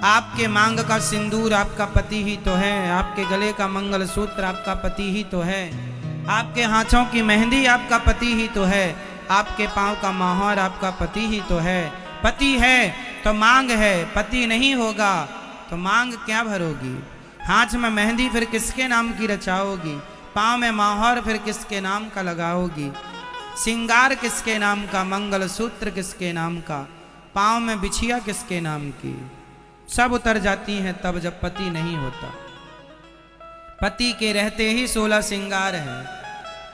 आपके मांग का सिंदूर आपका पति ही तो है, आपके गले का मंगलसूत्र आपका पति ही तो है, आपके हाथों की मेहंदी आपका पति ही तो है, आपके पांव का मोहर आपका पति ही तो है। पति है तो मांग है, पति नहीं होगा तो मांग क्या भरोगी। हाथ में मेहंदी फिर किसके नाम की रचाओगी, पांव में मोहर फिर किसके नाम का लगाओगी, सिंगार किसके नाम का, मंगलसूत्र किसके नाम का, पांव में बिछिया किसके नाम की। सब उतर जाती हैं तब जब पति नहीं होता। पति के रहते ही 16 सिंगार है,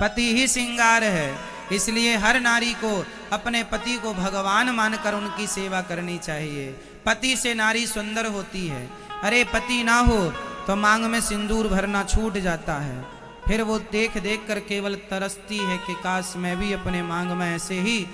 पति ही सिंगार है। इसलिए हर नारी को अपने पति को भगवान मानकर उनकी सेवा करनी चाहिए। पति से नारी सुंदर होती है। अरे पति ना हो तो मांग में सिंदूर भरना छूट जाता है, फिर वो देख देख कर केवल तरसती है कि काश मैं भी अपने मांग में ऐसे ही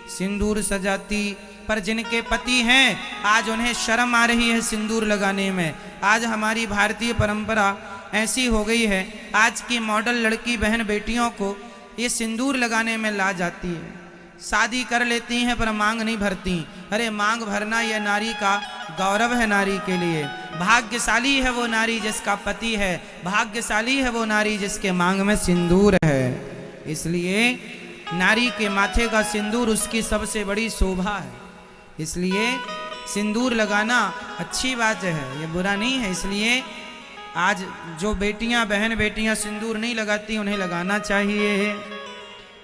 सिंदूर सजाती। पर जिनके पति हैं आज उन्हें शर्म आ रही है सिंदूर लगाने में। आज हमारी भारतीय परंपरा ऐसी हो गई है, आज की मॉडल लड़की बहन बेटियों को ये सिंदूर लगाने में ला जाती है। शादी कर लेती हैं पर मांग नहीं भरती। अरे मांग भरना यह नारी का गौरव है। नारी के लिए भाग्यशाली है वो नारी जिसका पति है, भाग्यशाली है वो नारी जिसके मांग में सिंदूर है। इसलिए नारी के माथे का सिंदूर उसकी सबसे बड़ी शोभा है। इसलिए सिंदूर लगाना अच्छी बात है, ये बुरा नहीं है। इसलिए आज जो बेटियां बहन बेटियां सिंदूर नहीं लगाती उन्हें लगाना चाहिए।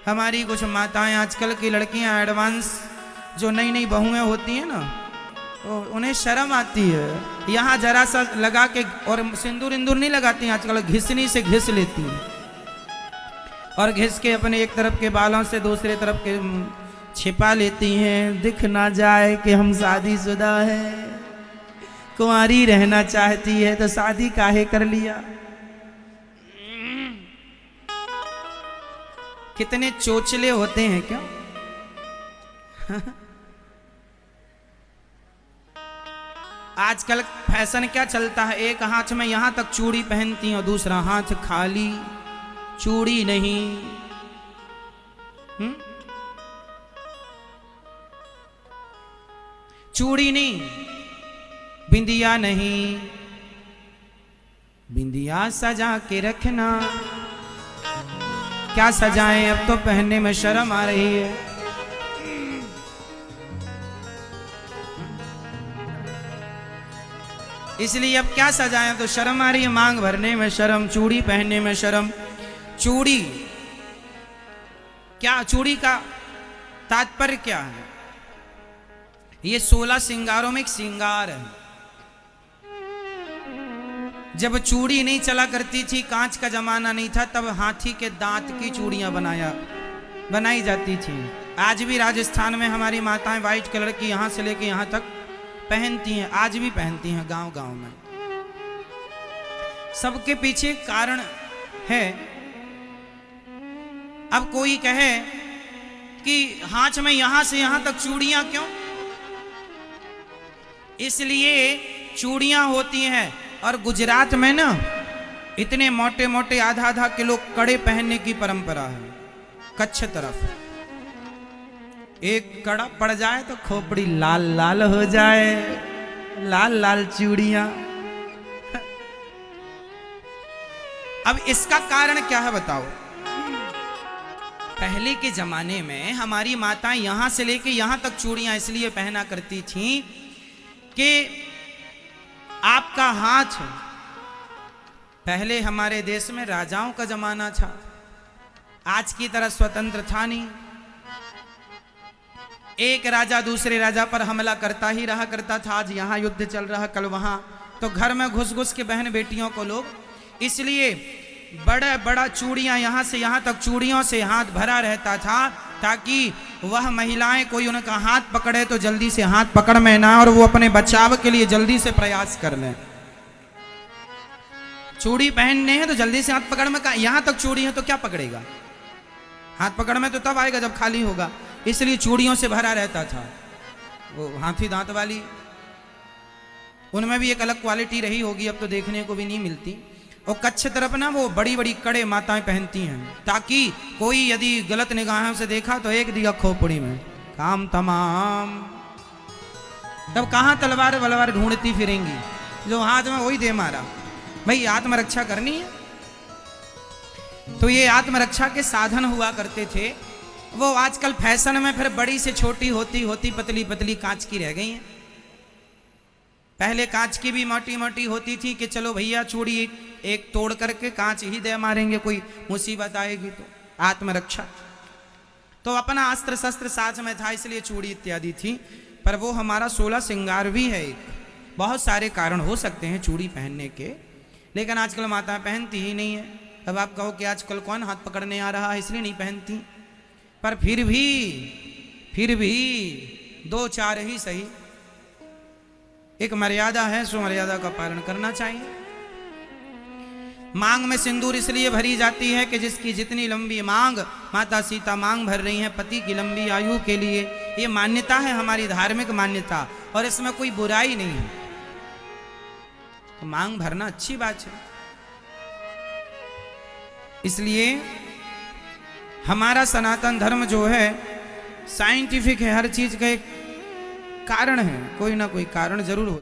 हमारी कुछ माताएं आजकल की लड़कियां एडवांस जो नई नई बहुएं होती हैं ना, तो उन्हें शर्म आती है। यहाँ जरा सा लगा के और सिंदूर इंदूर नहीं लगाती हैं आजकल, घिसनी से घिस लेती हैं और घिस के अपने एक तरफ के बालों से दूसरे तरफ के छिपा लेती हैं, दिख ना जाए कि हम शादीशुदा है। कुंवारी रहना चाहती है तो शादी काहे कर लिया। कितने चोचले होते हैं क्या। आजकल फैशन क्या चलता है, एक हाथ में यहां तक चूड़ी पहनती और दूसरा हाथ खाली, चूड़ी नहीं। चूड़ी नहीं, बिंदिया नहीं, बिंदिया सजा के रखना। क्या सजाएं, अब तो पहनने में शर्म आ रही है। इसलिए अब क्या सजाएं तो शर्म आ रही है, मांग भरने में शर्म, चूड़ी पहनने में शर्म। चूड़ी क्या, चूड़ी का तात्पर्य क्या है। ये 16 सिंगारों में एक सिंगार है। जब चूड़ी नहीं चला करती थी, कांच का जमाना नहीं था, तब हाथी के दांत की चूड़ियां बनाई जाती थी। आज भी राजस्थान में हमारी माताएं व्हाइट कलर की यहां से लेके यहां तक पहनती हैं, आज भी पहनती हैं गांव गांव में। सबके पीछे कारण है। अब कोई कहे कि हाथ में यहां से यहां तक चूड़ियां क्यों, इसलिए चूड़ियां होती हैं। और गुजरात में ना इतने मोटे मोटे आधा आधा किलो कड़े पहनने की परंपरा है। कच्छ तरफ एक कड़ा पड़ जाए तो खोपड़ी लाल लाल हो जाए, लाल लाल चूड़ियां। अब इसका कारण क्या है बताओ। पहले के जमाने में हमारी माताएं यहां से लेके यहां तक चूड़ियां इसलिए पहना करती थीं कि आपका हाथ, पहले हमारे देश में राजाओं का जमाना था, आज की तरह स्वतंत्र था नहीं। एक राजा दूसरे राजा पर हमला करता ही रहा करता था। आज यहां युद्ध चल रहा, कल वहां, तो घर में घुस घुस के बहन बेटियों को लोग, इसलिए बड़ा बड़ा चूड़ियां यहां से यहां तक चूड़ियों से हाथ भरा रहता था, ताकि वह महिलाएं कोई उनका हाथ पकड़े तो जल्दी से हाथ पकड़ में ना, और वो अपने बचाव के लिए जल्दी से प्रयास कर लें। चूड़ी पहनने हैं तो जल्दी से हाथ पकड़ में, यहां तक चूड़ी है तो क्या पकड़ेगा, हाथ पकड़ में तो तब आएगा जब खाली होगा। इसलिए चूड़ियों से भरा रहता था। वो हाथी दांत वाली, उनमें भी एक अलग क्वालिटी रही होगी, अब तो देखने को भी नहीं मिलती। और कच्छ तरफ ना वो बड़ी बड़ी कड़े माताएं पहनती हैं, ताकि कोई यदि गलत निगाहों से देखा तो एक दिया खोपड़ी में, काम तमाम। तब कहाँ तलवार वलवार ढूंढती फिरेंगी, जो हाथ में वही दे मारा। भाई आत्मरक्षा करनी है। तो ये आत्मरक्षा के साधन हुआ करते थे। वो आजकल फैशन में फिर बड़ी से छोटी होती होती पतली पतली कांच की रह गई हैं। पहले कांच की भी मोटी मोटी होती थी कि चलो भैया चूड़ी एक तोड़ करके कांच ही दे मारेंगे, कोई मुसीबत आएगी तो। आत्मरक्षा तो अपना अस्त्र शस्त्र साथ में था, इसलिए चूड़ी इत्यादि थी। पर वो हमारा 16 श्रृंगार भी है। बहुत सारे कारण हो सकते हैं चूड़ी पहनने के, लेकिन आजकल माता पहनती ही नहीं है। अब आप कहो कि आजकल कौन हाथ पकड़ने आ रहा है, इसलिए नहीं पहनती। पर फिर भी 2-4 ही सही, एक मर्यादा है, सो मर्यादा का पालन करना चाहिए। मांग में सिंदूर इसलिए भरी जाती है कि जिसकी जितनी लंबी मांग, माता सीता मांग भर रही हैं पति की लंबी आयु के लिए। ये मान्यता है, हमारी धार्मिक मान्यता, और इसमें कोई बुराई नहीं है। तो मांग भरना अच्छी बात है। इसलिए हमारा सनातन धर्म जो है साइंटिफिक है, हर चीज का एक कारण है, कोई ना कोई कारण जरूर हो।